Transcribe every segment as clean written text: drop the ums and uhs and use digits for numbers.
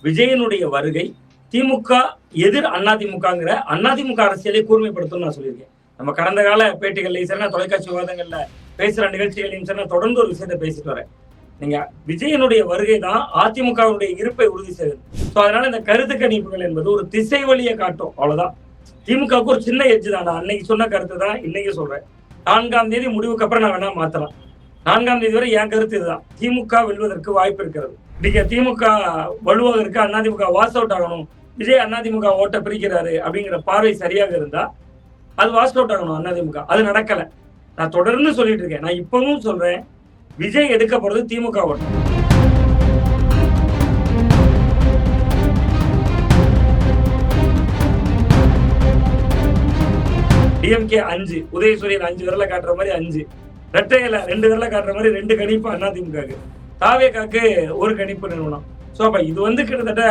விஜயனுடைய வருகை திமுக எதிர் அதிமுகங்கிற அதிமுக அரசியலை கூர்மைப்படுத்தும் நான் சொல்லியிருக்கேன். நம்ம கடந்த கால பேட்டிகள்லையும் சரி, தொலைக்காட்சி விவாதங்கள்ல பேசுற நிகழ்ச்சிகளையும் சரி, தொடர்ந்து ஒரு விஷயத்தை பேசிட்டு வரேன். நீங்க விஜயனுடைய வருகை தான் அதிமுகவுடைய இருப்பை உறுதி செய்யுது. ஸோ அதனால இந்த கருத்து கணிப்புகள் என்பது ஒரு திசை வழியை காட்டும், அவ்வளவுதான். திமுகவுக்கு ஒரு சின்ன எட்ஜ் தான். நான் அன்னைக்கு சொன்ன கருத்து தான் இன்னைக்கு சொல்றேன். 4ஆம் தேதி முடிவுக்கு அப்புறம் நான் வேணா மாத்தலாம். 4ஆம் தேதி வரை என் கருத்து இதுதான். திமுக வெல்வதற்கு வாய்ப்பு இருக்கிறது. நீங்க திமுக வலுவதற்கு அதிமுக வாஸ் அவுட் ஆகணும், விஜய் அதிமுக ஓட்ட பிரிக்கிறாரு அப்படிங்கிற பார்வை சரியாக இருந்தா அது வாஸ் அவுட் ஆகணும் அதிமுக. அது நடக்கல. நான் தொடர்ந்து சொல்லிட்டு இருக்கேன். நான் இப்பவும் சொல்றேன், விஜய் எடுக்க போறது திமுக ஓட்டு. டிஎம்கே 5, உதயசூரியன் 5 விரல காட்டுற மாதிரி 5, ரெட்டையில 2 விரல காட்டுற மாதிரி 2 கணிப்பு அதிமுக, தாவேகாக்கு 1 கணிப்பு நிறுவனம். சோ அப்ப இது கிட்டத்தட்ட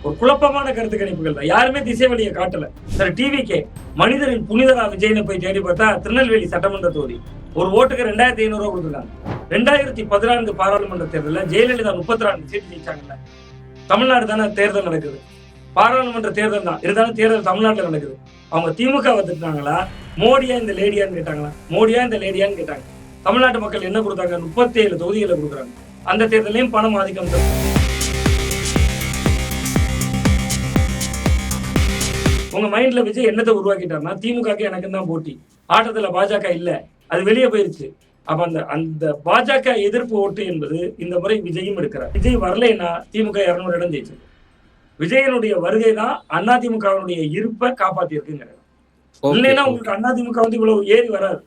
ஒரு குழப்பமான கருத்து கணிப்புகள் தான். யாருமே திசை வழியை காட்டல. சரி, டிவிகே மனிதரின் புனிதரா விஜயனை போய் தேடி பார்த்தா திருநெல்வேலி சட்டமன்ற தொகுதி ஒரு ஓட்டுக்கு 2500 ரூபாய் கொடுத்துருக்காங்க. 2014 பாராளுமன்ற தேர்தலில் ஜெயலலிதா 34 சீட்டு ஜெயிச்சாங்கல்ல. தமிழ்நாடு தானே தேர்தல் நடக்குது, பாராளுமன்ற தேர்தல் தான் இருந்தாலும் தேர்தல் தமிழ்நாட்டில் நடக்குது. அவங்க திமுக வந்துட்டாங்களா, மோடியா இந்த லேடியான்னு கேட்டாங்களா? மோடியா இந்த லேடியான்னு கேட்டாங்க. தமிழ்நாட்டு மக்கள் என்ன கொடுத்தாங்க? 37 தொகுதிகளை கொடுக்குறாங்க. அந்த தேர்தலையும் பணம் ஆதிக்கம் தரும். உங்க மைண்ட்ல விஜய் என்னத்தை உருவாக்கிட்டாருன்னா, திமுகக்கு எனக்கு தான் போட்டி, ஆட்டத்துல பாஜக இல்ல, அது வெளியே போயிருச்சு. அப்ப அந்த பாஜக எதிர்ப்பு ஓட்டு என்பது இந்த முறை விஜயும் இருக்கிறார். விஜய் வரலைன்னா திமுக 200 இடம் ஜெயிச்சு. விஜயனுடைய வருகை தான் அதிமுகவுடைய இருப்பை காப்பாத்தி இருக்குங்கிறது. இல்லைன்னா உங்களுக்கு அதிமுக இவ்வளவு ஏறி வராது.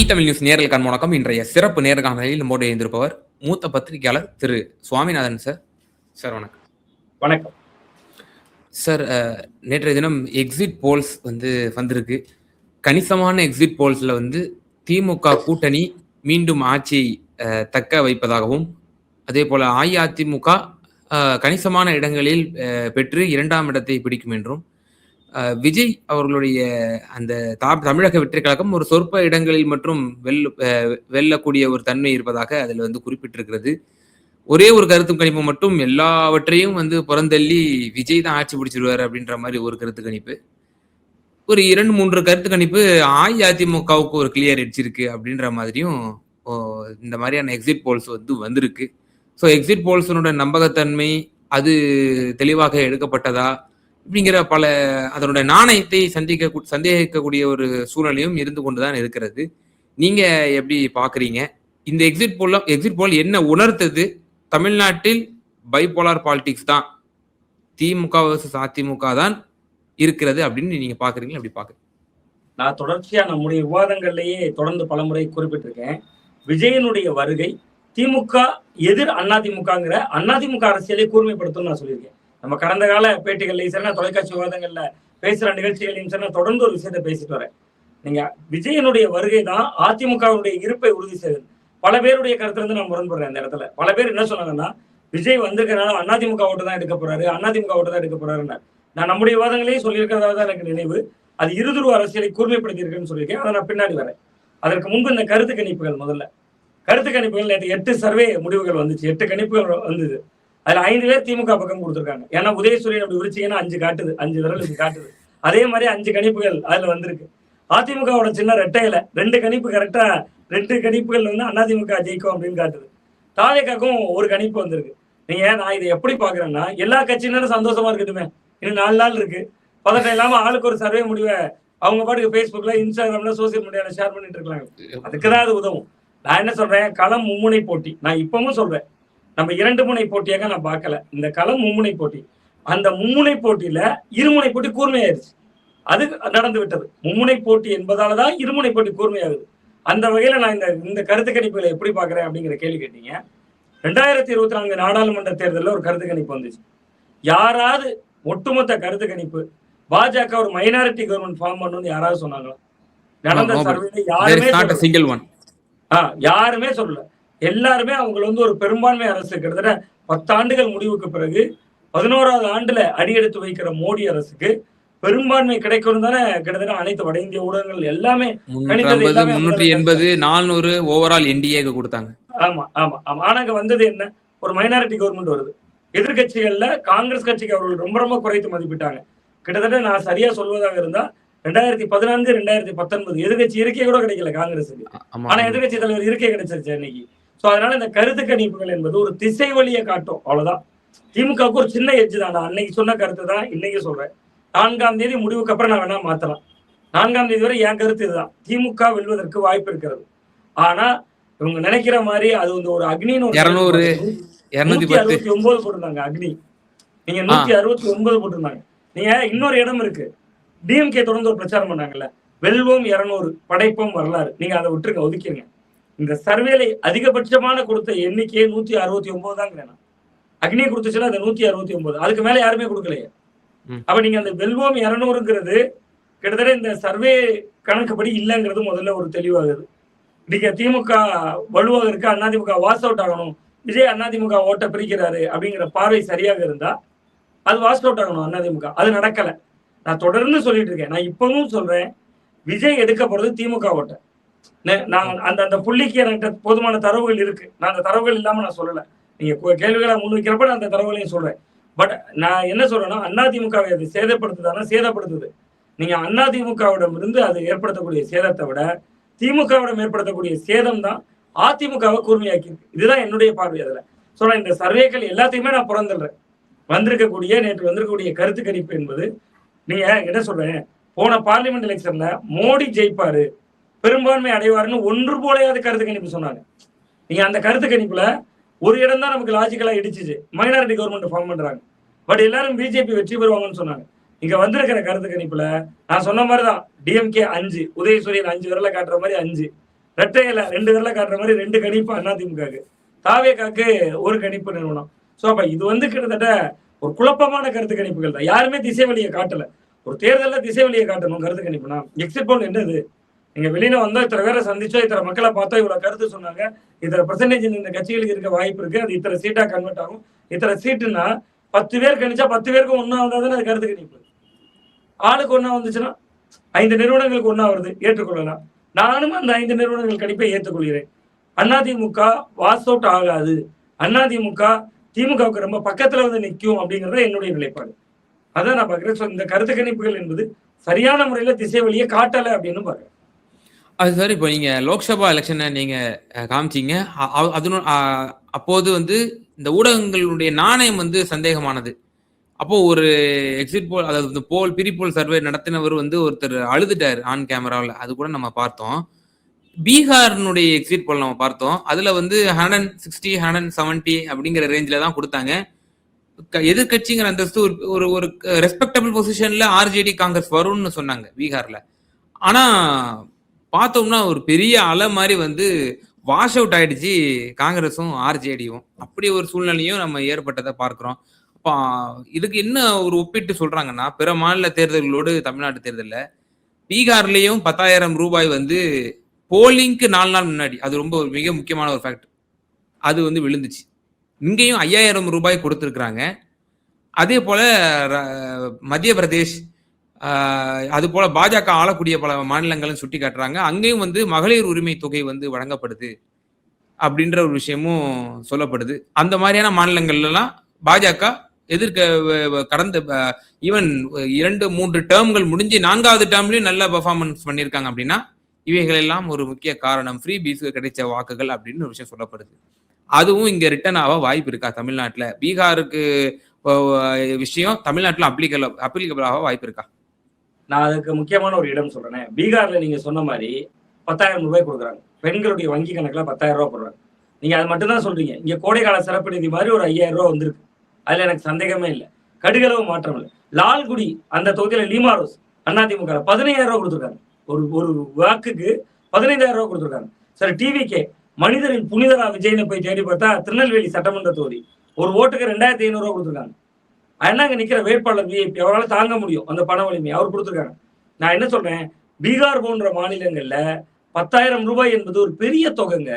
தமிழ் நியூஸ் நேரலுக்கான வணக்கம். இன்றைய சிறப்பு நேர்காணலில் நம்மோடு இருந்திருப்பவர் மூத்த பத்திரிகையாளர் திரு சுவாமிநாதன் சார். சார் வணக்கம். வணக்கம் சார். நேற்றைய தினம் எக்ஸிட் போல்ஸ் வந்திருக்கு. கணிசமான எக்ஸிட் போல்ஸ்ல திமுக கூட்டணி மீண்டும் ஆட்சியை தக்க வைப்பதாகவும், அதே போல அஇஅதிமுக கணிசமான இடங்களில் பெற்று 2ஆம் இடத்தை பிடிக்கும் என்றும், விஜய் அவர்களுடைய அந்த தமிழக வெற்றி கழகம் ஒரு சொற்ப இடங்களில் மற்றும் வெல்லக்கூடிய ஒரு தன்மை இருப்பதாக அதில் குறிப்பிட்டிருக்கிறது. ஒரே ஒரு கருத்து கணிப்பு மட்டும் எல்லாவற்றையும் புறந்தள்ளி விஜய் தான் ஆட்சி பிடிச்சிருவாரு அப்படின்ற மாதிரி ஒரு கருத்து கணிப்பு. ஒரு 2-3 கருத்து கணிப்பு அஇஅதிமுகவுக்கு ஒரு கிளியர் எட்ஜ் இருக்கு அப்படின்ற மாதிரியும் இந்த மாதிரியான எக்ஸிட் போல்ஸ் வந்திருக்கு. ஸோ எக்ஸிட் போல்ஸனோட நம்பகத்தன்மை அது தெளிவாக எடுக்கப்பட்டதா அப்படிங்கிற பல அதனுடைய நாணயத்தை சந்தேகிக்கக்கூடிய ஒரு சூழ்நிலையும் இருந்து கொண்டுதான் இருக்கிறது. நீங்க எப்படி பாக்குறீங்க? இந்த எக்ஸிட் போல் என்ன உணர்த்தது? தமிழ்நாட்டில் பைபோலார் பாலிடிக்ஸ் தான், திமுக வர்சஸ் அதிமுக தான் இருக்கிறது அப்படின்னு நீங்க பாக்குறீங்களா? எப்படி பாக்குறீங்க? நான் தொடர்ச்சியா நம்முடைய விவாதங்கள்லயே தொடர்ந்து பலமுறை குறிப்பிட்டிருக்கேன். விஜயனுடைய வருகை திமுக எதிர் அதிமுகங்கிற அதிமுக அரசியலை கூர்மைப்படுத்தும் நான் சொல்லியிருக்கேன். நம்ம கடந்த கால பேட்டிகள்லையும் சரி, தொலைக்காட்சி விவாதங்கள்ல பேசுற நிகழ்ச்சிகளையும் சரி, தொடர்ந்து ஒரு விஷயத்தை பேசிட்டு வரேன். நீங்க விஜயனுடைய வருகை தான் அதிமுகவுடைய இருப்பை உறுதி செய்யுது. பல பேருடைய கருத்துல நான் முரண்படுறேன். அந்த இடத்துல பல பேர் என்ன சொன்னாங்கன்னா, விஜய் வந்திருக்கிறனால அதிமுக ஓட்டு தான் எடுக்க போறாரு, அதிமுக ஓட்டு தான் எடுக்க போறாருன்னு. நான் நம்முடைய விவாதங்களையும் சொல்லியிருக்கிறதா தான் எனக்கு நினைவு. அது இருதுருவ அரசியலை கூர்மைப்படுத்தி இருக்குன்னு சொல்லியிருக்கேன். அதை நான் பின்னாடி வரேன். அதற்கு முன்பு இந்த கருத்து கணிப்புகள், முதல்ல கருத்து கணிப்புகள் நேற்று 8 சர்வே முடிவுகள் வந்துச்சு. 8 கணிப்புகள் வந்தது. அதுல 5 பேர் திமுக பக்கம் கொடுத்துருக்காங்க. ஏன்னா உதயசூரியன் அப்படி விரிச்சிங்கன்னா 5 காட்டுது, 5 விரல் காட்டுது. அதே மாதிரி 5 கணிப்புகள் அதுல வந்திருக்கு. அதிமுகவோட சின்ன ரெட்டையில 2 கணிப்பு கரெக்டா, 2 கணிப்புகள் அதிமுக ஜெயிக்கும் அப்படின்னு காட்டுது. தாவேகாக்கும் 1 கணிப்பு வந்திருக்கு. நீங்க நான் இதை எப்படி பாக்குறேன்னா, எல்லா கட்சியினரும் சந்தோஷமா இருக்கட்டுமே, இன்னும் 4 நாள் இருக்கு, பதட்டம் இல்லாம ஆளுக்கு ஒரு சர்வே முடிவை அவங்க பாட்டுக்கு பேஸ்புக்ல, இன்ஸ்டாகிராம்ல, சோசியல் மீடியால ஷேர் பண்ணிட்டு இருக்காங்க. அதுக்குதான் அது உதவும். நான் என்ன சொல்றேன், களம் மும்முனை போட்டி. நான் இப்பவும் சொல்றேன், நம்ம 2 முனை போட்டியாக நான் பார்க்கல. இந்த களம் மும்முனை போட்டி. அந்த மும்முனை போட்டியில இருமுனை போட்டி கூர்மையாயிருச்சு. அது நடந்து விட்டது. மும்முனை போட்டி என்பதாலதான் இருமுனை போட்டி கூர்மையாகுது. அந்த வகையில நான் இந்த கருத்து கணிப்புகளை எப்படி பாக்குறேன் அப்படிங்கிற கேள்வி கேட்டீங்க. 2024 நாடாளுமன்ற தேர்தலில் ஒரு கருத்து கணிப்பு வந்துச்சு. யாராவது ஒட்டுமொத்த கருத்து கணிப்பு பாஜக ஒரு மைனாரிட்டி கவர்மெண்ட் ஃபார்ம் பண்ணணும்னு யாராவது சொன்னாங்களா? நடந்த சர்வேல யாருமே சொல்லல. எல்லாருமே அவங்க ஒரு பெரும்பான்மை அரசு, கிட்டத்தட்ட 10 ஆண்டுகள் முடிவுக்கு பிறகு 11வது ஆண்டுல அடியெடுத்து வைக்கிற மோடி அரசுக்கு பெரும்பான்மை கிடைக்கும் தானே கிட்டத்தட்ட அனைத்து வட இந்திய ஊடகங்கள் எல்லாமே கணித்தது 350 எல்லாமே 380 400 ஓவரால் என்டிஏக்கு கொடுத்தாங்க. ஆமா ஆமா ஆமா. ஆனா அங்க வந்தது என்ன, ஒரு மைனாரிட்டி கவர்மெண்ட் வருது. எதிர்கட்சிகள்ல காங்கிரஸ் கட்சிக்கு அவர்கள் ரொம்ப ரொம்ப குறைத்து மதிப்பிட்டாங்க. கிட்டத்தட்ட நான் சரியா சொல்வதாக இருந்தா 2014 2019 எதிர்கட்சி இருக்கை கூட கிடைக்கல காங்கிரஸுக்கு. ஆனா எதிர்கட்சி தலைவர் இருக்கை கிடைச்சிருச்சு அன்னைக்கு. சோ அதனால இந்த கருத்து கணிப்புகள் என்பது ஒரு திசை வழியை காட்டும், அவ்வளவுதான். திமுகவுக்கு ஒரு சின்ன எட்ஜ் தான். நான் அன்னைக்கு சொன்ன கருத்து தான் இன்னைக்கு சொல்றேன். 4ஆம் தேதி முடிவுக்கு அப்புறம் நான் வேணா மாத்தலாம். 4ஆம் தேதி வரை என் கருத்து இதுதான், திமுக வெல்வதற்கு வாய்ப்பு இருக்கிறது. ஆனா இவங்க நினைக்கிற மாதிரி அது வந்து ஒரு அக்னின்னு 169 போட்டிருந்தாங்க அக்னி. நீங்க 169 போட்டிருந்தாங்க. நீங்க இன்னொரு இடம் இருக்கு, டிஎம்கே தொடர்ந்து ஒரு பிரச்சாரம் பண்ணாங்கல்ல, வெல்வோம் 200 படைப்போம் வரலாறு. நீங்க அதை விட்டுருங்க, ஒதுக்கிருங்க. இந்த சர்வேல அதிகபட்சமான கொடுத்த எண்ணிக்கையே 169 தாங்கிறேன். அக்னி கொடுத்துச்சுன்னா அந்த 169, அதுக்கு மேல யாருமே கொடுக்கலையே. அப்ப நீங்க அந்த வெல்வோம் 200ங்கிறது கிட்டத்தட்ட இந்த சர்வே கணக்குப்படி இல்லைங்கிறது முதல்ல ஒரு தெளிவாகுது. இன்னைக்கு திமுக வலுவாக இருக்கு, அதிமுக வாஸ் அவுட் ஆகணும், விஜய் அதிமுக ஓட்ட பிரிக்கிறாரு அப்படிங்கிற பார்வை சரியாக இருந்தா அது வாஸ் அவுட் ஆகணும் அதிமுக. அது நடக்கல. நான் தொடர்ந்து சொல்லிட்டு இருக்கேன், நான் இப்பவும் சொல்றேன், விஜய் எடுக்க போறது திமுக ஓட்ட. நான் அந்த அந்த புள்ளிக்கு எனக்கு போதுமான தரவுகள் இருக்கு. நான் அந்த தரவுகள் இல்லாம நான் சொல்லல. நீங்க கேள்விகளை முன்வைக்கிறப்ப நான் அந்த தரவுகளையும் சொல்றேன். பட் நான் என்ன சொல்றேன்னா, அதிமுகவை அது சேதப்படுத்துதானா? சேதப்படுத்துது. நீங்க அதிமுகவிடம் இருந்து அது ஏற்படுத்தக்கூடிய சேதத்தை விட திமுகவிடம் ஏற்படுத்தக்கூடிய சேதம் தான் அதிமுகவை கூர்மையாக்கி இருக்கு. இதுதான் என்னுடைய பார்வை. அதுல சொல்றேன், இந்த சர்வேக்கள் எல்லாத்தையுமே நான் புறந்துடுறேன். நேற்று வந்திருக்கக்கூடிய கருத்து கணிப்பு என்பது, நீங்க என்ன சொல்றேன், போன பார்லிமெண்ட் எலெக்ஷன்ல மோடி ஜெயிப்பாரு, பெரும்பான்மை அடைவாருன்னு ஒன்று போலையாவது கருத்து கணிப்பு சொன்னாங்க. நீங்க அந்த கருத்து கணிப்புல ஒரு இடம் தான் நமக்கு லாஜிக்கலா இடிச்சிச்சு, மைனாரிட்டி கவர்மெண்ட் ஃபார்ம் பண்றாங்க. பட் எல்லாரும் பிஜேபி வெற்றி பெறுவாங்கன்னு சொன்னாங்க. இங்க வந்திருக்கிற கருத்து கணிப்புல நான் சொன்ன மாதிரிதான், டிஎம்கே 5, உதயசூரியன் 5 விரல காட்டுற மாதிரி 5, ரெட்டையில 2 விரல காட்டுற மாதிரி 2 கணிப்பு அதிமுகவுக்கு, தாவேகாக்கு 1 கணிப்பு நிறுவனம். சோ அப்ப இது வந்து கிட்டத்தட்ட ஒரு குழப்பமான கருத்து கணிப்புகள் தான். யாருமே திசை வழியை காட்டல. ஒரு தேர்தல்ல திசை வழியை காட்டணும் கருத்து கணிப்புனா. எக்ஸிட் போல் என்னது, நீங்க வெளியில வந்தா இத்தனை பேரை சந்திச்சோம், இத்தனை மக்களை பார்த்தா இவ்வளவு கருத்து சொன்னாங்க, இத்தனை பெர்சன்டேஜ் இந்த கட்சிகளுக்கு இருக்க வாய்ப்பு இருக்கு, அது இத்தனை சீட்டா கன்வெர்ட் ஆகும். இத்தனை சீட்டுன்னா 10 பேர் கணிச்சா 10 பேருக்கு ஒன்னா வந்தாதானே அது கருத்து கணிப்பு. ஆளுக்கு ஒன்னா வந்துச்சுன்னா 5 நிறுவனங்களுக்கு ஒன்னா வருது, ஏற்றுக்கொள்ளலாம். நானும் அந்த 5 நிறுவனங்கள் கணிப்பை ஏற்றுக்கொள்கிறேன். அதிமுக வாஸ் அவுட் ஆகாது, அதிமுக திமுகவுக்கு ரொம்ப பக்கத்துல வந்து நிற்கும் அப்படிங்கறத என்னுடைய நிலைப்பாடு. அதான் நான் பாக்குறேன். இந்த கருத்து கணிப்புகள் என்பது சரியான முறையில திசை வழியை காட்டல அப்படின்னு பாக்குறேன். அது சார், இப்போ நீங்க லோக்சபா எலெக்ஷனை நீங்க காமிச்சீங்க. அப்போது வந்து இந்த ஊடகங்களுடைய நாணயம் வந்து சந்தேகமானது. அப்போ ஒரு எக்ஸிட் போல், அதாவது பிரிபோல் சர்வே நடத்தினவர் வந்து ஒருத்தர் அழுதுட்டாரு ஆன் கேமராவில். அது கூட நம்ம பார்த்தோம். பீகார்னுடைய எக்ஸிட் போல் நம்ம பார்த்தோம். அதுல வந்து 160 170 அப்படிங்கிற ரேஞ்சில தான் கொடுத்தாங்க. எதிர்கட்சிங்கிற அந்தஸ்து ஒரு ஒரு ரெஸ்பெக்டபிள் பொசிஷன்ல ஆர்ஜேடி காங்கிரஸ் வரும்னு சொன்னாங்க பீகார்ல. ஆனா பார்த்தோம்னா ஒரு பெரிய அலை மாதிரி வந்து வாஷ் அவுட் ஆயிடுச்சு காங்கிரஸும் ஆர்ஜேடியும். அப்படி ஒரு சூழ்நிலையும் நம்ம ஏற்பட்டதை பார்க்கிறோம். அப்ப இதுக்கு என்ன ஒரு ஒப்பிட்டு சொல்றாங்கன்னா, பிற மாநில தேர்தல்களோடு தமிழ்நாட்டு தேர்தலில் பீகார்லயும் 10,000 ரூபாய் வந்து போலிங்க்கு 4 நாள் முன்னாடி, அது ரொம்ப மிக முக்கியமான ஒரு ஃபேக்ட், அது வந்து விழுந்துச்சு. இங்கேயும் 5,000 ரூபாய் கொடுத்துருக்குறாங்க. அதே போல மத்திய பிரதேஷ், அது போல பாஜக ஆளக்கூடிய பல மாநிலங்களும் சுட்டி காட்டுறாங்க. அங்கேயும் வந்து மகளிர் உரிமை தொகை வந்து வழங்கப்படுது அப்படின்ற ஒரு விஷயமும் சொல்லப்படுது. அந்த மாதிரியான மாநிலங்கள்லாம் பாஜக கடந்த ஈவன் 2-3 டேர்ம்கள் முடிஞ்சு 4வது டேர்ம்லயும் நல்ல பெர்ஃபார்மன்ஸ் பண்ணியிருக்காங்க. அப்படின்னா இவைகள் எல்லாம் ஒரு முக்கிய காரணம், ஃப்ரீ பீஸ்க்கு கிடைச்ச வாக்குகள் அப்படின்னு ஒரு விஷயம் சொல்லப்படுது. அதுவும் இங்க ரிட்டர்ன் ஆக வாய்ப்பு இருக்கா தமிழ்நாட்டுல? பீகாருக்கு விஷயம் தமிழ்நாட்டுல அப்ளிகபிள் ஆக வாய்ப்பு இருக்கா? நான் அதுக்கு முக்கியமான ஒரு இடம் சொல்றேன். பீகார்ல நீங்க சொன்ன மாதிரி 10,000 ரூபாய் கொடுக்குறாங்க. பெண்களுடைய வங்கி கணக்குல 10,000 ரூபாய் போடுறாங்க. நீங்க அது மட்டும் தான் சொல்றீங்க. இங்க கோடைக்கால சிறப்பு நிதி மாதிரி ஒரு 5,000 ரூபாய் வந்திருக்கு. அதுல எனக்கு சந்தேகமே இல்லை, கடுகளவு மாற்றம் இல்லை. லால்குடி அந்த தொகுதியில லீமாரோஸ் அதிமுக 15,000 ரூபாய் கொடுத்துருக்காங்க. ஒரு வாக்குக்கு 15,000 ரூபாய் கொடுத்துருக்காங்க. சரி, டிவிகே மனிதரின் புனிதரா விஜய்னு போய் தேடி பார்த்தா திருநெல்வேலி சட்டமன்ற தொகுதி ஒரு ஓட்டுக்கு 2,500 ரூபாய் கொடுத்துருக்காங்க. அங்க நிக்கிற வேட்பாளர் விஐபி, அவரால் தாங்க முடியும் அந்த பண வலிமை, அவர் கொடுத்துருக்காங்க. நான் என்ன சொல்றேன், பீகார் போன்ற மாநிலங்கள்ல 10,000 ரூபாய் என்பது ஒரு பெரிய தொகைங்க.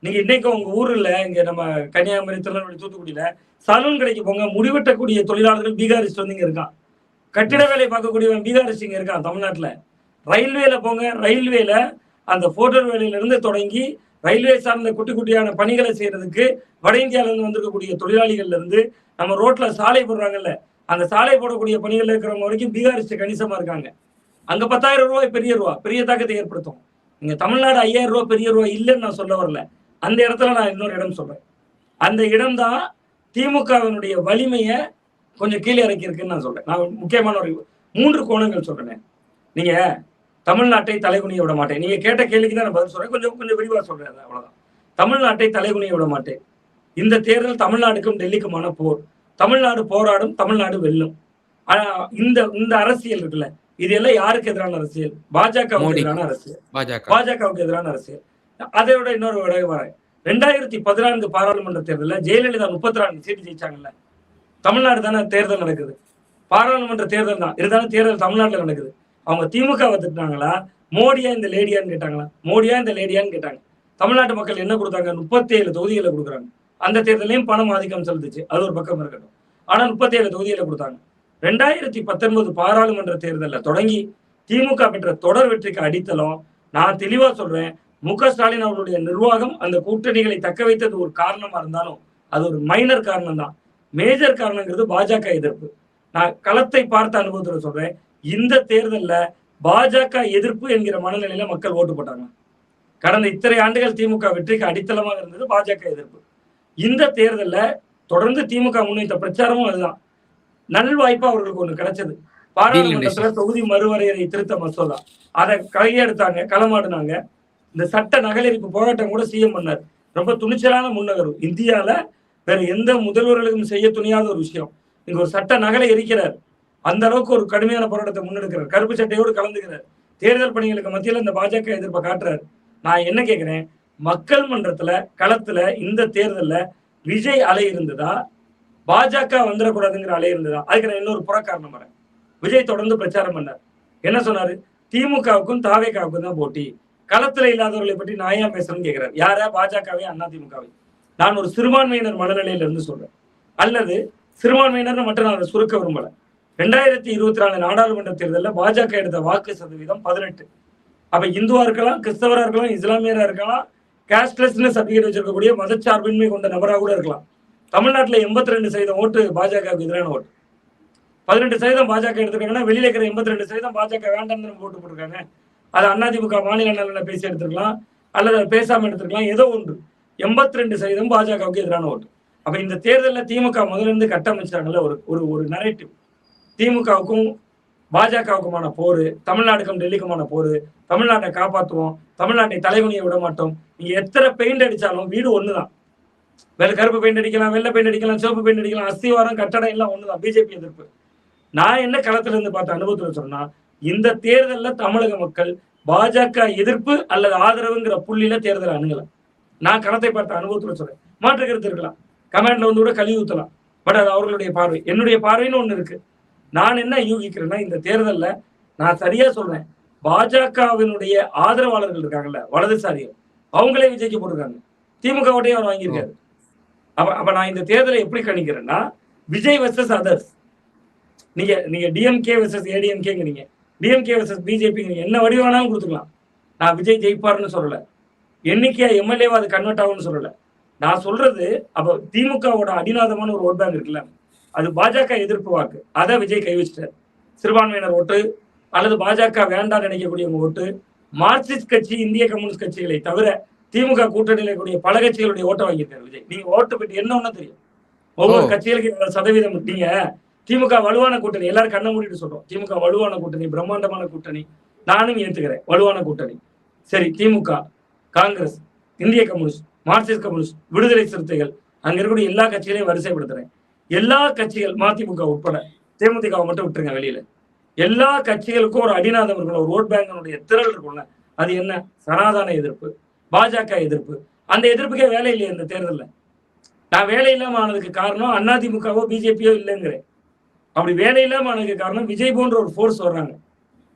நீங்க இன்னைக்கு உங்க ஊர்ல இங்க நம்ம கன்னியாகுமரி, திருநெல்வேலி, தூத்துக்குடியில சலூன் கடைக்கு போங்க, முடிவெட்டக்கூடிய தொழிலாளர்கள் பீகாரிஸ்ட் வந்து இங்க இருக்கான். கட்டிட வேலை பார்க்கக்கூடியவன் பீகாரிஸ்ட் இங்க இருக்கான் தமிழ்நாட்டுல. ரயில்வேல போங்க, ரயில்வேல அந்த போர்டர் வேலையில இருந்து தொடங்கி ரயில்வே சார்ந்த குட்டி குட்டியான பணிகளை செய்யறதுக்கு வட இந்தியால இருந்து வந்திருக்கக்கூடிய தொழிலாளிகள்ல இருந்து நம்ம ரோட்ல சாலை போடுறாங்கல்ல, அந்த சாலை போடக்கூடிய பணிகள் இருக்கிறவங்க வரைக்கும் பீகாரிஸ்ட் கணிசமா இருக்காங்க. அங்க 10,000 ரூபாய் பெரிய தாக்கத்தை ஏற்படுத்தும். நீங்க தமிழ்நாடு 5,000 ரூபாய் பெரிய ரூபாய் இல்லைன்னு நான் சொல்ல வரல. அந்த இடத்துல நான் இன்னொரு இடம் சொல்றேன். அந்த இடம் தான் திமுகவினுடைய வலிமையை கொஞ்சம் கீழே இறக்கி இருக்குன்னு நான் சொல்றேன். நான் முக்கியமான ஒரு 3 கோணங்கள் சொல்றேன். நீங்க தமிழ்நாட்டை தலைகுனிய விட மாட்டேன். நீங்க கேட்ட கேள்விக்கு தான் நான் பதில் சொல்றேன். கொஞ்சம் விரிவா சொல்றேன். அவ்வளவுதான். தமிழ்நாட்டை தலைகுனிய விட மாட்டேன். இந்த தேர்தல் தமிழ்நாடுக்கும் டெல்லிக்குமான போர். தமிழ்நாடு போராடும், தமிழ்நாடு வெல்லும். ஆனா இந்த அரசியல் இருக்குல்ல, இது எல்லாம் யாருக்கு எதிரான அரசியல்? பாஜகவுக்கு எதிரான அரசியல். பாஜகவுக்கு எதிரான அரசியல். அதோட இன்னொரு விடை வரேன். 2014 பாராளுமன்ற தேர்தலில் ஜெயலலிதா 34 சீட்டு ஜெயிச்சாங்கல்ல. தமிழ்நாடு தானே தேர்தல் நடக்குது, பாராளுமன்ற தேர்தல் தான் இருந்தாலும் தேர்தல் தமிழ்நாட்டில் நடக்குது. அவங்க திமுக திட்டினாங்களா, மோடியா இந்த லேடியான்னு கேட்டாங்களா? மோடியா இந்த லேடியான்னு கேட்டாங்க. தமிழ்நாட்டு மக்கள் என்ன கொடுத்தாங்க? 37 தொகுதிகளை கொடுக்குறாங்க. அந்த தேர்தலையும் பணம் ஆதிக்கம் செலுத்துச்சு, அது ஒரு பக்கம் இருக்கட்டும். ஆனா 37 தொகுதிகளை கொடுத்தாங்க. 2019 பாராளுமன்ற தேர்தலில் தொடங்கி திமுக பெற்ற தொடர் வெற்றிக்கு அடித்தளம், நான் தெளிவா சொல்றேன், மு.க. ஸ்டாலின் அவர்களுடைய நிர்வாகம் அந்த கூட்டணிகளை தக்க வைத்தது ஒரு காரணமா இருந்தாலும் அது ஒரு மைனர் காரணம் தான். மேஜர் காரணங்கிறது பாஜக எதிர்ப்பு. நான் களத்தை பார்த்த அனுபவத்துல சொல்றேன், இந்த தேர்தலில் பாஜக எதிர்ப்பு என்கிற மனநிலையில மக்கள் ஓட்டு போட்டாங்க. கடந்த இத்தனை ஆண்டுகள் திமுக வெற்றிக்கு அடித்தளமாக இருந்தது பாஜக எதிர்ப்பு. இந்த தேர்தலில் தொடர்ந்து திமுக முன்வைத்த பிரச்சாரமும் அதுதான். நல்வாய்ப்பா அவர்களுக்கு ஒண்ணு கிடைச்சது. பாராளுமன்றத்துல தொகுதி மறுவரையறை திருத்த மசோதா, அதை கையெடுத்தாங்க, களமாடினாங்க. இந்த சட்ட நகலெரிப்பு போராட்டம் கூட சிஎம் பண்ணார். ரொம்ப துணிச்சலான முன்னகர்வு. இந்தியால வேற எந்த முதல்வர்களுக்கும் செய்ய துணியாத ஒரு விஷயம். இங்க ஒரு சட்ட நகலை எரிக்கிறார். அந்த அளவுக்கு ஒரு கடுமையான போராட்டத்தை முன்னெடுக்கிறார். கருப்பு சட்டையோடு கலந்துக்கிறார். தேர்தல் பணிகளுக்கு மத்தியில் இந்த பாஜக எதிர்ப்பை காட்டுறாரு. நான் என்ன கேட்கிறேன், மக்கள் மன்றத்துல களத்துல இந்த தேர்தல்ல விஜய் அலை இருந்ததா, பாஜக வந்துடக்கூடாதுங்கிற அலை இருந்ததா? அதுக்கு நான் இன்னொரு புறக்காரணம் வரேன். விஜய் தொடர்ந்து பிரச்சாரம் பண்ணார். என்ன சொன்னாரு? திமுகவுக்கும் தாவேகாவுக்கும் தான் போட்டி. களத்துல இல்லாதவர்களை பற்றி நான் ஏன் பேசுறேன்னு கேட்கிறார். யாரா? பாஜகவே அதிமுகவை. நான் ஒரு சிறுபான்மையினர் மனநிலையில இருந்து சொல்றேன், அல்லது சிறுபான்மையினர் மட்டும் நான் சுருக்க விரும்பல. 2024 நாடாளுமன்ற தேர்தலில் பாஜக எடுத்த வாக்கு சதவீதம் 18. அப்ப இந்துவா இருக்கலாம், கிறிஸ்தவரா இருக்கலாம், இஸ்லாமியரா இருக்கலாம், காஸ்ட்லெஸ்னு சர்டிபிகேட் வச்சிருக்கக்கூடிய மதச்சார்பின்மை கொண்ட நபராக கூட இருக்கலாம். தமிழ்நாட்டில் 82% ஓட்டு பாஜகவுக்கு எதிரான ஓட்டு. 18% பாஜக எடுத்திருக்காங்கன்னா வெளியில இருக்கிற 82% பாஜக வேண்டாம்னு ஓட்டு போட்டிருக்காங்க. அது அதிமுக மாநில நலனில் பேசி எடுத்திருக்கலாம், அல்லது பேசாம எடுத்திருக்கலாம், ஏதோ ஒன்று. 82% பாஜகவுக்கு எதிரான ஓட்டு. அப்ப இந்த தேர்தலில் திமுக முதல்ல இருந்து கட்டமைச்சாங்கல்ல ஒரு நரேட்டிவ். திமுகவுக்கும் பாஜகவுக்குமான போர், தமிழ்நாடுக்கும் டெல்லிக்குமான போர், தமிழ்நாட்டை காப்பாற்றுவோம், தமிழ்நாட்டை தலைகுனியை விட மாட்டோம். நீங்க எத்தனை பெயிண்ட் அடிச்சாலும் வீடு ஒண்ணுதான். வேற கருப்பு பெயிண்ட் அடிக்கலாம், வெள்ளை பெயிண்ட் அடிக்கலாம், சிவப்பு பெயிண்ட் அடிக்கலாம், அஸ்திவாரம் கட்டடம் எல்லாம் ஒண்ணுதான். பிஜேபி எதிர்ப்பு. நான் என்ன களத்துல இருந்து பார்த்த அனுபவத்துல சொன்னா, இந்த தேர்தலில் தமிழக மக்கள் பாஜக எதிர்ப்பு அல்லது ஆதரவுங்கிற புள்ளியில தேர்தல் அணுகல. நான் களத்தை பார்த்த அனுபவத்துல சொல்றேன். மாற்று கருத்து இருக்கலாம், கமெண்ட்ல வந்து கூட கழுவி ஊத்தலாம், பட் அது அவர்களுடைய பார்வை. என்னுடைய பார்வைன்னு ஒண்ணு இருக்கு. நான் என்ன யூகிக்கிறேன்னா, இந்த தேர்தலில் நான் சரியா சொல்றேன், பாஜகவினுடைய ஆதரவாளர்கள் இருக்காங்கல்ல, வலதுசாரிகள், அவங்களே விஜய்க்கு போட்டிருக்காங்க. திமுக ஓட்டையும் அவர் வாங்கியிருக்காரு. அப்ப நான் இந்த தேர்தலை எப்படி கணிக்கிறேன்னா, விஜய் வெர்சஸ் அதர்ஸ். நீங்க டிஎம்கே வெர்சஸ் ஏடிஎம்கேங்கிறீங்க, டிஎம்கே வெர்சஸ் பிஜேபி என்ன வடிவானாலும் கொடுத்துக்கலாம். நான் விஜய் ஜெயிப்பாருன்னு சொல்லல, எண்ணிக்கையா எம்எல்ஏவா அது கன்வெர்ட் ஆகும்னு சொல்லல. நான் சொல்றது, அப்ப திமுகவோட அடிநாதமான ஒரு ஓட் பேங்க் இருக்குல்ல, அது பாஜக எதிர்ப்பு வாக்கு. அதை விஜய் கை வச்சிட்டார். சிறுபான்மையினர் ஓட்டு அல்லது பாஜக வேண்டாம் நினைக்கக்கூடியவங்க ஓட்டு, மார்க்சிஸ்ட் கட்சி, இந்திய கம்யூனிஸ்ட் கட்சிகளை தவிர திமுக கூட்டணியில் கூடிய பல கட்சிகளுடைய ஓட்டை வாங்கியிருக்காரு விஜய். நீங்க ஓட்டு பெட்டி என்ன ஒண்ணு தெரியும், ஒவ்வொரு கட்சிகளுக்கு சதவீதம். நீங்க திமுக வலுவான கூட்டணி, எல்லாரும் கண்ண மூடிட்டு சொல்றோம், திமுக வலுவான கூட்டணி, பிரம்மாண்டமான கூட்டணி. நானும் ஏத்துக்கிறேன், வலுவான கூட்டணி. சரி, திமுக, காங்கிரஸ், இந்திய கம்யூனிஸ்ட், மார்க்சிஸ்ட் கம்யூனிஸ்ட், விடுதலை சிறுத்தைகள், அங்க இருக்கக்கூடிய எல்லா கட்சிகளையும் வரிசைப்படுத்துறேன். எல்லா கட்சிகள், மதிமுக உட்பட, தேமுதிகவை மட்டும் விட்டுருங்க வெளியில, எல்லா கட்சிகளுக்கும் ஒரு அடிநாதம் இருக்குல்ல, ஒரு ஓட் பேங்கினுடைய திரள் இருக்கும்ல, அது என்ன? சனாதன எதிர்ப்பு, பாஜக எதிர்ப்பு. அந்த எதிர்ப்புக்கே வேலை இல்லையா இந்த தேர்தலில்? நான் வேலை இல்லாம ஆனதுக்கு காரணம் அதிமுகவோ பிஜேபியோ இல்லைங்கிறேன். அப்படி வேலை இல்லாம ஆனதுக்கு காரணம் விஜய் போன்ற ஒரு ஃபோர்ஸ் வர்றாங்க.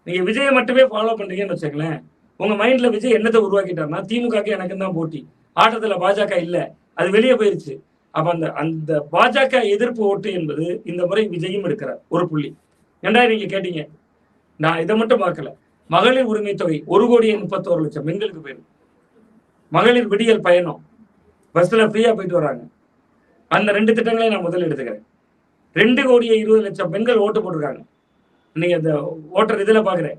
நீங்க விஜயை மட்டுமே ஃபாலோ பண்றீங்கன்னு வச்சுக்கலேன், உங்க மைண்ட்ல விஜய் என்னத்தை உருவாக்கிட்டாருன்னா, திமுகக்கு எனக்கு தான் போட்டி, ஆட்டத்துல பாஜக இல்ல, அது வெளியே போயிருச்சு. அப்ப அந்த அந்த பாஜக எதிர்ப்பு ஓட்டு என்பது இந்த முறை விஜயும் எடுக்கிறார். ஒரு புள்ளி. 2வது நீங்க கேட்டீங்க. நான் இதை மட்டும் பார்க்கல. மகளிர் உரிமை தொகை 1,31,00,000 பெண்களுக்கு போயிருக்கு. மகளிர் விடியல் பயணம் பஸ்ல ஃப்ரீயா போயிட்டு வராங்க. அந்த 2 திட்டங்களையும் நான் முதல்ல எடுத்துக்கிறேன். 2,20,00,000 பெண்கள் ஓட்டு போட்டிருக்காங்க. நீங்க இந்த ஓட்டர் இதுல பாக்குறேன்.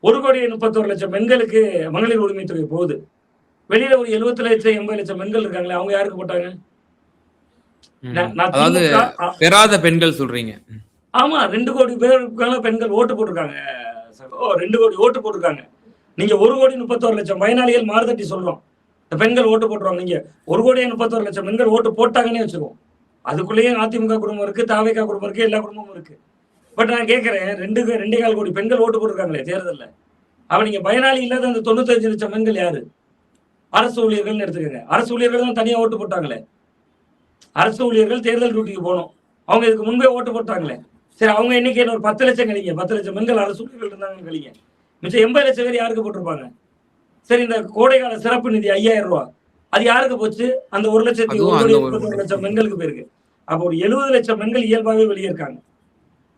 1,31,00,000 பெண்களுக்கு மகளிர் உரிமை தொகை போகுது. வெளியில ஒரு 70 லட்சம் 80 லட்சம் பெண்கள் இருக்காங்களே, அவங்க யாருக்கு போட்டாங்க? நான் அதாவது திமுக பெறாத பெண்கள் சொல்றீங்க. ஆமா 2 கோடி பேருக்கான பெண்கள் ஓட்டு போட்டிருக்காங்க. 2 கோடி ஓட்டு போட்டிருக்காங்க. நீங்க 1,31,00,000 பயனாளிகள் மாறுதட்டி சொல்றோம். இந்த பெண்கள் ஓட்டு போட்டுருவாங்க. நீங்க 1,31,00,000 பெண்கள் ஓட்டு போட்டாங்கன்னே வச்சுக்கோம். அதுக்குள்ளேயே அதிமுக குடும்பம் இருக்கு, தாவேகா குடும்பம் இருக்கு, எல்லா குடும்பமும் இருக்கு. பட் நான் கேட்கிறேன், 2,4 கோடி பெண்கள் ஓட்டு போட்டிருக்காங்களே தேர்தல்ல. அவ நீங்க பயனாளி இல்லாத அந்த 95 லட்சம் பெண்கள் யாரு? அரசு ஊழியர்கள் எடுத்துக்கங்க. அரசு ஊழியர்கள் தான் தனியா ஓட்டு போட்டாங்களே. அரசு ஊழியர்கள் தேர்தல் டியூட்டிக்கு போகணும். அவங்க இதுக்கு முன்பே ஓட்டு போட்டாங்களே. சரி, அவங்க எண்ணிக்கை ஒரு 10 லட்சம் கழிங்க. 10 லட்சம் பெண்கள் அரசு ஊழியர்கள் இருந்தாங்கன்னு கழிங்க. மிச்சம் 80 லட்சம் பேர் யாருக்கு போட்டிருப்பாங்க? சரி, இந்த கோடைகால சிறப்பு நிதி 5,000 ரூபாய் அது யாருக்கு போச்சு? அந்த 1,31,00,000 பெண்களுக்கு போயிருக்கு. அப்ப ஒரு 70 லட்சம் பெண்கள் இயல்பாகவே வெளியே இருக்காங்க.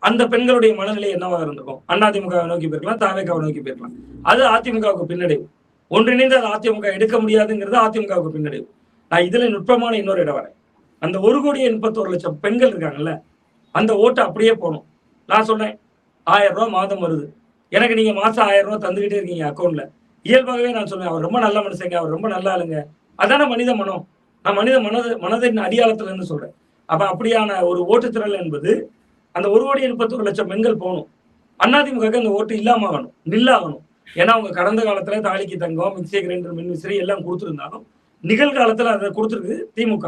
அந்த பெண்களுடைய மனநிலை என்னவாக இருந்திருக்கும்? அதிமுகவை நோக்கி போயிருக்கலாம், தாவேகாவை நோக்கி போயிருக்கலாம். அது அதிமுகவுக்கு பின்னடைவு. ஒன்றிணைந்து அது அதிமுக எடுக்க முடியாதுங்கிறது அதிமுகவுக்கு பின்னடைவு. நான் இதுல நுட்பமான இன்னொரு இடம் வரேன். அந்த 1,81,00,000 பெண்கள் இருக்காங்கல்ல, அந்த ஓட்டு அப்படியே போகணும். நான் சொல்றேன், 1000 ரூபாய் மாதம் வருது. எனக்கு நீங்க மாசம் 1000 ரூபாய் தந்துகிட்டே இருக்கீங்க அக்கௌண்ட்ல. இயல்பாகவே நான் சொல்லுவேன், அவர் ரொம்ப நல்ல மனுஷங்க, அவர் ரொம்ப நல்ல ஆளுங்க. அதான மனித மனம். நான் மனித மனதின் அடியாளத்துல இருந்து சொல்றேன். அப்ப அப்படியான ஒரு ஓட்டுத்திறல் என்பது அந்த 1,31,00,000 பெண்கள் போகணும். அதிமுக அந்த ஓட்டு இல்லாம ஆகணும், நில்லாகணும். ஏன்னா அவங்க கடந்த காலத்துல தாலிக்கு தங்கம், மிக்சி கிரைண்டர், மின்விசிறி எல்லாம் கொடுத்துருந்தாலும் நிகழ்காலத்துல அதை கொடுத்துருக்கு திமுக.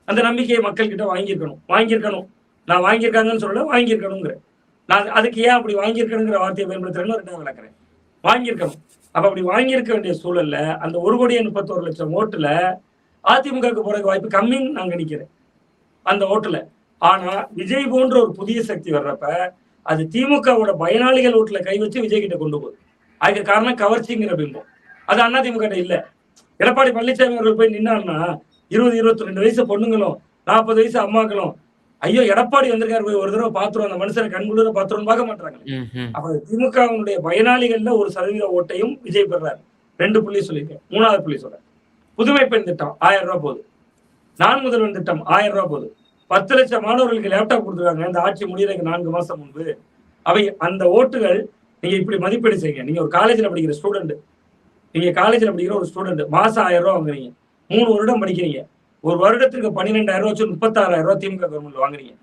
அந்த நம்பிக்கையை மக்கள் கிட்ட வாங்கியிருக்கணும். நான் வாங்கியிருக்காங்கன்னு சொல்லல, வாங்கியிருக்கணுங்கிறேன். நான் அதுக்கு ஏன் அப்படி வாங்கியிருக்கணுங்கிற வார்த்தையை பயன்படுத்துறேன்னு 2வது விளக்குறேன். வாங்கியிருக்கணும். அப்ப அப்படி வாங்கியிருக்க வேண்டிய சூழல்ல அந்த 1,31,00,000 ஓட்டுல அதிமுகவுக்கு போறதுக்கு வாய்ப்பு கம்மின்னு நான் கணிக்கிறேன் அந்த ஓட்டுல. ஆனா விஜய் போன்ற ஒரு புதிய சக்தி வர்றப்ப அது திமுகவோட பயனாளிகள் ஓட்டுல கை வச்சு விஜய் கிட்ட கொண்டு போகுது. அதுக்கு காரணம் கவர்ச்சிங்கிற பிம்பம். அது அதிமுக இல்ல. எடப்பாடி பழனிசாமி அவர்கள் போய் நின்னான்னா 20, 22 வயசு பொண்ணுங்களும் 40 வயசு அம்மாக்களும் ஐயோ எடப்பாடி வந்திருக்காரு, போய் ஒரு தடவை பாத்துருவோம், அந்த மனுஷனை கண்குளிர பாத்துருவோம் பார்க்க மாட்டாங்க. அப்ப திமுகவினுடைய பயனாளிகள்ல 1% ஓட்டையும் விஜய் பெறாரு. 2 புள்ளி சொல்லியிருக்கேன். 3வது புள்ளி சொல்றேன். புதுமை பெண் திட்டம் 1000 ரூபாய் போகுது. நான் முதல்வன் திட்டம் 1000 ரூபாய் போகுது. 10 லட்சம் மாணவர்களுக்கு லேப்டாப் கொடுத்துருக்காங்க இந்த ஆட்சி முடியறதுக்கு 4 மாசம் முன்பு. அவை அந்த ஓட்டுகள் நீங்க இப்படி மதிப்பீடு செய்யுங்க. நீங்க ஒரு காலேஜ்ல படிக்கிற ஸ்டூடெண்ட், மாசம் 1000 ரூபாய் வாங்குறீங்க. 3 வருடம் படிக்கிறீங்க. ஒரு வருடத்துக்கு 12,000 ரூபாய் வச்சு 36,000 ரூபாய் திமுக கவர்மெண்ட் வாங்குறீங்க.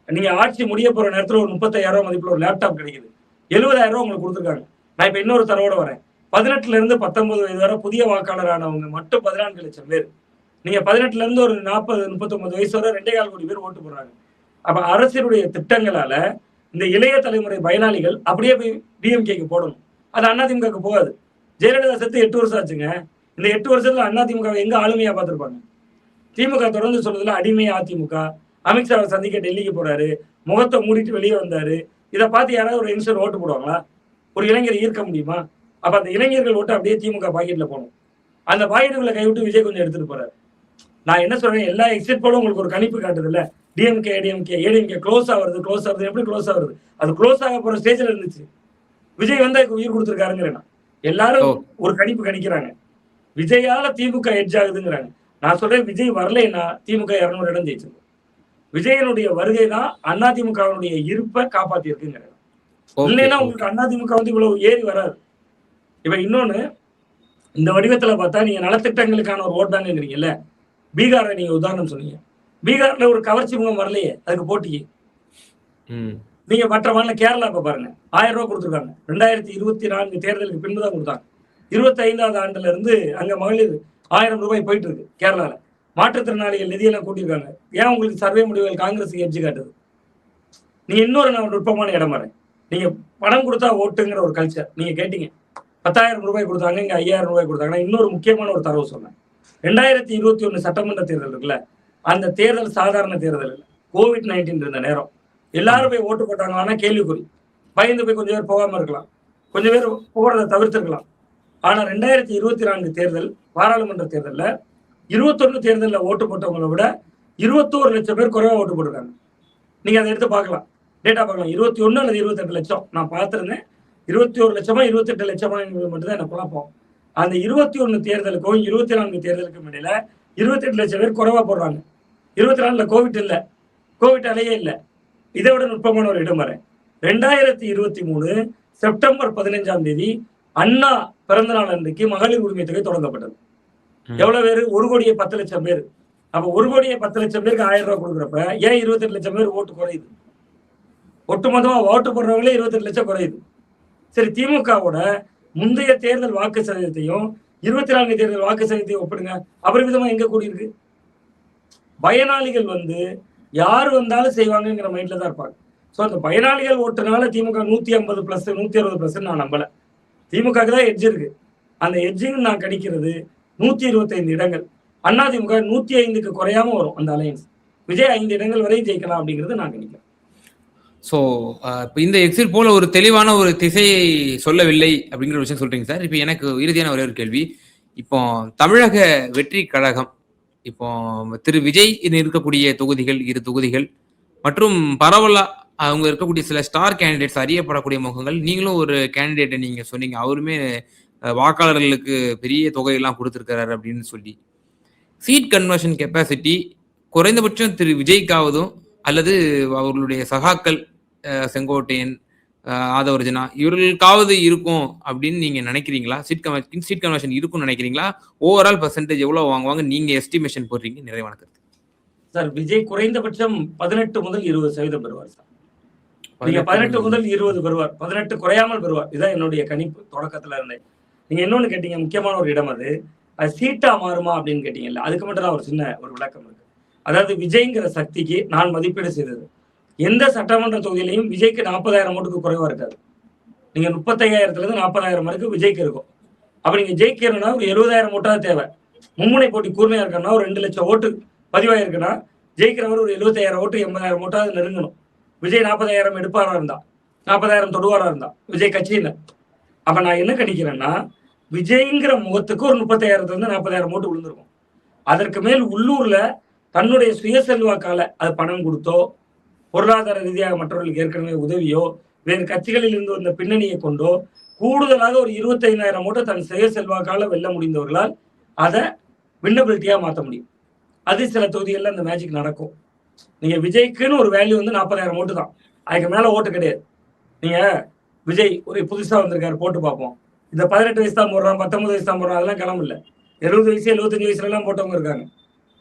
நீங்க ஆட்சி முடிய போற நேரத்துல ஒரு 35,000 ரூபாய் மதிப்புல ஒரு லேப்டாப் கிடைக்குது. 70,000 ரூபாய் உங்களுக்கு கொடுத்துருக்காங்க. நான் இப்ப இன்னொரு தரவோட வரேன். 18ல இருந்து 19 வயது வரை புதிய வாக்காளரானவங்க மட்டும் 14 லட்சம் பேர். நீங்க 18ல இருந்து ஒரு 40, 39 வயசு வரை 2,4 கோடி பேர் ஓட்டு போடுறாங்க. அப்ப அரசினுடைய திட்டங்களால இந்த இளைய தலைமுறை பயனாளிகள் அப்படியே போய் டிஎம்கேக்கு போடணும். அது அதிமுக போகாது. ஜெயலலிதா செத்து 8 வருஷம் ஆச்சுங்க. இந்த 8 வருஷத்துல அதிமுக எங்க ஆளுமையா பார்த்திருப்பாங்க? திமுக தொடர்ந்து சொல்றதுல அடிமை அதிமுக. அமித்ஷாவை சந்திக்க டெல்லிக்கு போறாரு, முகத்தை மூடிட்டு வெளியே வந்தாரு. இதை பார்த்து யாராவது ஒரு யங்ஸ்டர் ஓட்டு போடுவாங்களா? ஒரு இளைஞரை ஈர்க்க முடியுமா? அப்ப அந்த இளைஞர்கள் ஓட்டு அப்படியே திமுக பாக்கெட்ல போகணும். அந்த பாக்கெட்டுக்குள்ள கைவிட்டு விஜய் கொஞ்சம் எடுத்துட்டு போறாரு. நான் என்ன சொல்றேன், எல்லா எக்ஸிட் போலும் உங்களுக்கு ஒரு கணிப்பு காட்டுது இல்ல, டிஎம்கே ஏடிஎம்கே க்ளோஸ் ஆகுறது. எப்படி க்ளோஸ் ஆகுறது? அது க்ளோஸ் ஆக போற ஸ்டேஜ்ல இருந்துச்சு. விஜய் வந்து அதுக்கு உயிர் கொடுத்துருக்காருங்கிறேன். எல்லாரும் ஒரு கணிப்பு கணிக்கிறாங்க, விஜயால திமுக எட்ஜ் ஆகுதுங்கிறாங்க. நான் சொல்றேன், விஜய் வரலைன்னா திமுக 200 இடம் ஜெயிச்சிருக்கும். விஜயனுடைய வருகை தான் அதிமுகவினுடைய இருப்பை காப்பாத்தி இருக்குங்கிறாங்க. இல்லைன்னா உங்களுக்கு அதிமுக வந்து இவ்வளவு ஏறி வராது. இப்ப இன்னொன்னு, இந்த வடிவத்துல பார்த்தா நீங்க நலத்திட்டங்களுக்கான ஒரு ஓட் பேங்க்ங்கிறீங்கல்ல, பீகாரை நீங்க உதாரணம் சொன்னீங்க. பீகார்ல ஒரு கவர்ச்சி முகம் வரலையே அதுக்கு போட்டிக்கு. நீங்க மற்ற மாநில கேரளா இப்ப பாருங்க, 1000 ரூபாய் கொடுத்துருக்காங்க. 2024 தேர்தலுக்கு பின்புதான் கொடுத்தாங்க. 25வது ஆண்டுல இருந்து அங்க மகளிர் 1000 ரூபாய் போயிட்டு இருக்கு கேரளால. மாற்றுத்திறனாளிகள் நிதியெல்லாம் கூட்டியிருக்காங்க. ஏன் உங்களுக்கு சர்வே முடிவுகள் காங்கிரஸுக்கு எட்ஜ் காட்டுது? நீங்க இன்னொரு நான் நுட்பமான இடம் வரேன். நீங்க பணம் கொடுத்தா ஓட்டுங்கிற ஒரு கல்ச்சர் நீங்க கேட்டீங்க. 10,000 ரூபாய் கொடுத்தாங்க, இங்க 5,000 ரூபாய் கொடுத்தாங்க. இன்னொரு முக்கியமான ஒரு தரவு சொன்னேன். 2021 சட்டமன்ற தேர்தல் இருக்குல்ல, அந்த தேர்தல் சாதாரண தேர்தல் இல்லை. COVID-19 இருந்த நேரம். எல்லாரும் போய் ஓட்டு போட்டாங்களான்னா கேள்விக்குறி. பயந்து போய் கொஞ்சம் பேர் போகாம இருக்கலாம், கொஞ்சம் பேர் போறதை தவிர்த்திருக்கலாம். ஆனா 2024 தேர்தல், பாராளுமன்ற தேர்தலில் 21 தேர்தலில் ஓட்டு போட்டவங்களை விட 21 லட்சம் பேர் குறைவா ஓட்டு போட்டிருக்காங்க. நீங்க அதை எடுத்து பார்க்கலாம், டேட்டா பார்க்கலாம். 21 அல்லது 28 லட்சம் நான் பார்த்திருந்தேன். 21 லட்சமா 28 லட்சமா என்பது மட்டும்தான் எனக்கு குழப்பம். அந்த 21 தேர்தலுக்கும் 24 தேர்தலுக்கும் இடையில 28 லட்சம் பேர் குறைவா போடுறாங்க. 24ல கோவிட் இல்ல, கோவிட் அலையே இல்ல. இதை விட நுட்பமான ஒரு இடம் வரேன். 2023 செப்டம்பர் 15ஆம் தேதி அண்ணா பிறந்த நாள் அன்றைக்கு மகளிர் உரிமை தொகை தொடங்கப்பட்டது. எவ்வளவு பேரு? 1,10,00,000 பேர். அப்ப 1,10,00,000 பேருக்கு 1000 ரூபாய் கொடுக்குறப்ப ஏன் 28 லட்சம் பேர் ஓட்டு குறையுது? ஒட்டுமொத்தமா ஓட்டு போடுறவங்களே 28 லட்சம் குறையுது. சரி, திமுகவோட முந்தைய தேர்தல் வாக்கு சதவீதத்தையும் 24 தேர்தல் வாக்கு சதவீதத்தையும் ஒப்பிடுங்க. அபரிமிதமா எங்க கூடியிருக்கு? பயனாளிகள் யார் வந்தாலும் செய்வாங்கிற மைண்ட்ல தான் இருப்பாங்க. ஸோ அந்த பயனாளிகள் ஓட்டுனால திமுக 150+, 160+ நான் நம்பல. திமுக தான் எட்ஜ் இருக்கு. அந்த எட்ஜிங் நான் கணிக்கிறது 125 இடங்கள். அதிமுக 105க்கு குறையாம வரும் அந்த அலையன்ஸ். விஜய் 5 இடங்கள் வரை ஜெயிக்கலாம் அப்படிங்கிறது நான் கணிக்கிறேன். ஸோ இப்போ இந்த எக்ஸிட் போல ஒரு தெளிவான ஒரு திசையை சொல்லவில்லை அப்படிங்கிற விஷயம் சொல்றீங்க சார். இப்போ எனக்கு இறுதியான ஒரே ஒரு கேள்வி. இப்போ தமிழக வெற்றி கழகம், இப்போ திரு விஜய் இருக்கக்கூடிய தொகுதிகள் 2 தொகுதிகள் மற்றும் பரவலா அவங்க இருக்கக்கூடிய சில ஸ்டார் கேண்டிடேட்ஸ், அறியப்படக்கூடிய முகங்கள், நீங்களும் ஒரு கேண்டிடேட்டை நீங்க சொன்னீங்க, அவருமே வாக்காளர்களுக்கு பெரிய தொகையெல்லாம் கொடுத்துருக்கிறாரு அப்படின்னு சொல்லி, சீட் கன்வர்ஷன் கெப்பாசிட்டி குறைந்தபட்சம் திரு விஜய்க்காவதும் அல்லது அவர்களுடைய சகாக்கள் செங்கோட்டையன், ஆதவர்ஜனா இவர்களுக்காவது இருக்கும் அப்படின்னு நீங்க நினைக்கிறீங்களா? சீட் கன்வர்ஷன் இருக்கும்னு நினைக்கிறீங்களா? ஓவரால் பெர்சன்டேஜ் எவ்வளவு வாங்குவாங்க நீங்க எஸ்டிமேஷன் போடுறீங்க? நிறைவான கருத்து சார். விஜய் குறைந்தபட்சம் 18 முதல் 20% பெறுவார் சார். நீங்க 18 முதல் 20 பெறுவார், 18 குறையாமல் பெறுவார். இதுதான் என்னுடைய கணிப்பு தொடக்கத்துல இருந்தே. நீங்க இன்னொன்னு கேட்டீங்க, முக்கியமான ஒரு இடம் அது சீட்டா மாறுமா அப்படின்னு கேட்டீங்கல்ல, அதுக்கு மட்டும் தான் ஒரு சின்ன ஒரு விளக்கம் இருக்கு. அதாவது விஜய்ங்கிற சக்திக்கு நான் மதிப்பீடு செய்தது, எந்த சட்டமன்ற தொகுதியிலையும் விஜய்க்கு 40,000 ஓட்டுக்கு குறைவா இருக்காது. நீங்க 35,000 40,000 வரைக்கும் விஜய்க்கு இருக்கும். அப்ப நீங்க ஜெயிக்கணும்னா ஒரு 70,000 ஓட்டாவது தேவை. மும்முனை போட்டி கூர்மையா இருக்கணும்னா ஒரு 2 லட்சம் ஓட்டு பதிவாயிருக்குன்னா ஜெயிக்கிறவர் ஒரு 75,000 ஓட்டு 80,000 ஓட்டாவது நெருங்கணும். விஜய் 40,000 எடுப்பாரா இருந்தா, 40,000 தொடுவாரா இருந்தா விஜய் கட்சியில. அப்ப நான் என்ன கணிக்கிறேன்னா, விஜய்ங்கிற முகத்துக்கு ஒரு 35,000 40,000 ஓட்டு விழுந்திருக்கும். அதற்கு மேல் உள்ளூர்ல தன்னுடைய சுய செல்வாக்கால அது பணம் கொடுத்தோ, பொருளாதார ரீதியாக மற்றவர்களுக்கு ஏற்கனவே உதவியோ, வேறு கட்சிகளில் இருந்து வந்த பின்னணியை கொண்டோ கூடுதலாக ஒரு 25,000 ஓட்டை தன் சுய செல்வாக்கால வெல்ல முடிந்தவர்களால் அதை வின்னபிலிட்டியா மாற்ற முடியும். அது சில தொகுதிகளில் அந்த மேஜிக் நடக்கும். நீங்க விஜய்க்குன்னு ஒரு வேல்யூ 40,000 ஓட்டு தான், அதுக்கு மேல ஓட்டு கிடையாது. நீங்க விஜய் ஒரு புதுசா வந்திருக்காரு போட்டு பார்ப்போம், இந்த 18 வயசு தான் போடுறான், 19 வயசு தான் போடுறான், அதெல்லாம் கிளம்ப இல்லை. 70 வயசு 75 வயசுல எல்லாம் போட்டவங்க இருக்காங்க.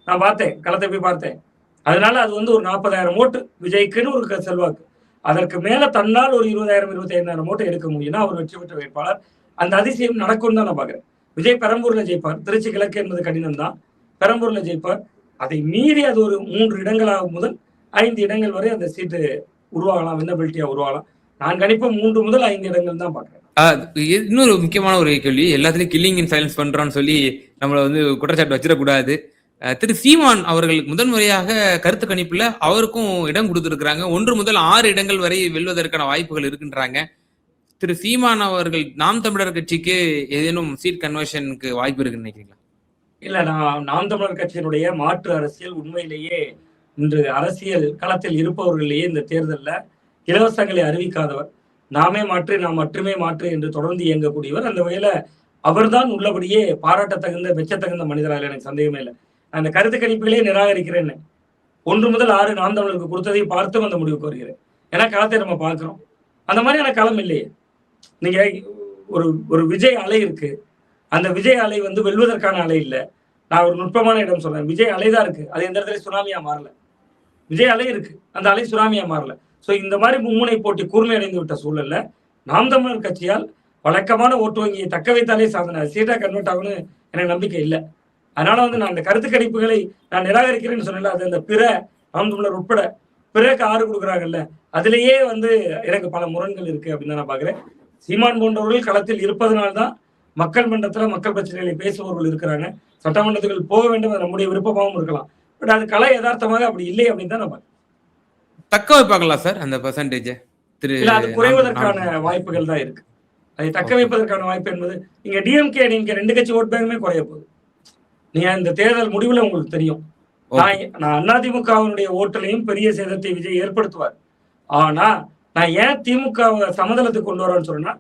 நான் பார்த்தேன், களத்தை போய் பார்த்தேன். அதனால அது ஒரு 40,000 ஓட்டு விஜய்க்குன்னு ஒரு செல்வாக்கு. அதற்கு மேல தன்னால் ஒரு 20,000 25,000 ஓட்டு எடுக்க முடியும்னா அவர் வெற்றி பெற்ற வேட்பாளர். அந்த அதிசயம் நடக்கும் தான் நான் பாக்குறேன். விஜய் பெரம்பூர்ல ஜெயிப்பார், திருச்சி கிழக்கு என்பது கடினம் தான், பெரம்பூர்ல ஜெயிப்பார். அதை மீறி அது ஒரு 3 இடங்களாக முதல் 5 இடங்கள் வரை அந்த சீட்டு உருவாகலாம், வின்னபிலிட்டியா உருவாகலாம். நான் கணிப்பு 3 முதல் 5 இடங்கள் தான் பாக்குறேன். இன்னொரு முக்கியமான ஒரு கேள்வி, எல்லாத்துலயும் கில்லிங் இன் சைலன்ஸ் பண்றோம்னு சொல்லி நம்மள குற்றச்சாட்டு வச்சிடக்கூடாது. திரு சீமான் அவர்களுக்கு முதன்முறையாக கருத்து கணிப்புல அவருக்கும் இடம் கொடுத்திருக்கிறாங்க. 1 முதல் 6 இடங்கள் வரை வெல்வதற்கான வாய்ப்புகள் இருக்குன்றாங்க. திரு சீமான் அவர்கள் நாம் தமிழர் கட்சிக்கு ஏதேனும் சீட் கன்வர்ஷனுக்கு வாய்ப்பு இருக்குன்னு நினைக்கிறீங்களா? இல்ல, நாம் தமிழர் கட்சியினுடைய மாற்று அரசியல் உண்மையிலேயே இன்று அரசியல் களத்தில் இருப்பவர்களையே இந்த தேர்தலில் இலவசங்களை அறிவிக்காதவர், நாமே மாற்று நாம் மட்டுமே மாற்று என்று தொடர்ந்து இயங்கக்கூடியவர். அந்த வகையில அவர்தான் உள்ளபடியே பாராட்டத்தகுந்த மெச்சத்தகுந்த மனிதராக எனக்கு சந்தேகமே இல்லை. அந்த கருத்து கணிப்புகளே நிராகரிக்கிறேன்னு 1 முதல் 6 நாம் தமிழருக்கு கொடுத்ததை பார்த்தும் அந்த முடிவுக்கு வருகிறேன். ஏன்னா களத்தை நம்ம பார்க்கிறோம், அந்த மாதிரியான களம் இல்லையே. நீங்க ஒரு விஜய் அலை இருக்கு, அந்த விஜய் அலை வெல்வதற்கான அலை இல்லை. நான் ஒரு நுட்பமான இடம் சொல்றேன், விஜய் அலை தான் இருக்கு, அது எந்த இடத்துல சுனாமியா மாறல. விஜய் அலை இருக்கு, அந்த அலை சுனாமியா மாறல. ஸோ இந்த மாதிரி மும்முனை போட்டி கூர்மை அடைந்து விட்ட சூழல்ல நாம் தமிழர் கட்சியால் வழக்கமான ஓட்டு வங்கியை தக்க வைத்தாலே சாதனை சீட்டா கன்வெர்ட் ஆகும்னு எனக்கு நம்பிக்கை இல்லை. அதனால நான் அந்த கருத்து கணிப்புகளை நான் நிராகரிக்கிறேன்னு சொன்னல, அது அந்த பிற நாம் தமிழர் உட்பட பிறகு 6 கொடுக்குறாங்கல்ல, அதுலேயே எனக்கு பல முரண்கள் இருக்கு அப்படின்னு தான் நான் பாக்குறேன். சீமான் போன்றவர்கள் களத்தில் இருப்பதனால்தான் மக்கள் மன்றத்துல மக்கள் பிரச்சனைகளை பேசுபவர்கள் இருக்கிறாங்க. சட்டமன்றத்துக்கு போக வேண்டும், அது நம்முடைய விருப்பமாகவும் இருக்கலாம். பட் அது கலை யதார்த்தமாக அப்படி இல்லை அப்படின்னு தான் நான் தக்க வைப்பாங்களா சார் அந்த பெர்சன்டேஜ்? அது குறைவதற்கான வாய்ப்புகள் தான் இருக்கு. அதை தக்க வைப்பதற்கான வாய்ப்பு என்பது, நீங்க டிஎம்கே நீங்க 2 கட்சி ஓட் பேங்குமே குறைய போகுது. நீங்க இந்த தேர்தல் முடிவுல உங்களுக்கு தெரியும். நான் அதிமுகவினுடைய ஓட்டுலையும் பெரிய சேதத்தை விஜய் ஏற்படுத்துவார். ஆனா நான் ஏன் திமுக சமதளத்துக்கு கொண்டு வரேன்னு சொல்றேன்னா,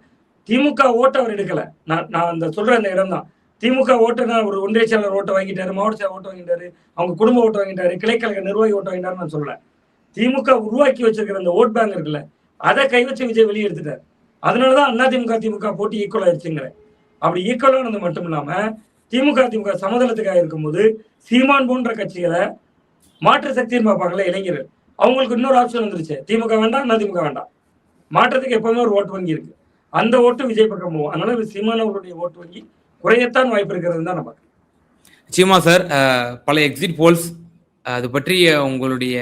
திமுக ஓட்ட அவர் எடுக்கல. நான் அந்த சொல்ற அந்த இடம் தான். திமுக ஓட்டுனா ஒரு ஒன்றிய செயலர் ஓட்ட வாங்கிட்டாரு, மாவட்ட செயலர் ஓட்ட வாங்கிட்டாரு, அவங்க குடும்ப ஓட்ட வாங்கிட்டாரு, கிளைக்கழக நிர்வாகி ஓட்ட வாங்கிட்டாருன்னு நான் சொல்லல. திமுக உருவாக்கி வச்சிருக்கிற அந்த ஓட் பேங்க் இருக்குல்ல, அதை கை வச்சு விஜய் வெளியே எடுத்துட்டார். அதனாலதான் அதிமுக திமுக போட்டி ஈக்குவல் ஆயிடுச்சுங்கிறேன். அப்படி ஈக்குவலானது மட்டும் இல்லாம திமுக சமதளத்துக்காக இருக்கும்போது சீமான் போன்ற கட்சிகளை மாற்று சக்தின்னு பார்ப்பாங்கல்ல இளைஞர்கள், அவங்களுக்கு இன்னொரு ஆப்ஷன் வந்துருச்சு. திமுக வேண்டாம், அதிமுக வேண்டாம், மாற்றத்துக்கு எப்பவுமே ஒரு ஓட்டு வங்கி இருக்கு. அந்த ஓட்டு விஜய் பக்கம் போகும். அதனால சீமான் அவருடைய ஓட்டு வங்கி குறையத்தான் வாய்ப்பு இருக்கிறது தான் நம்ம. நிச்சயமா சார். பல எக்ஸிட் போல்ஸ் அது பற்றிய உங்களுடைய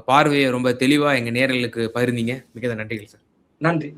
பார்வையை ரொம்ப தெளிவா எங்க நேயர்களுக்கு பகிர்ந்தீங்க. மிக நன்றிகள் சார். நன்றி.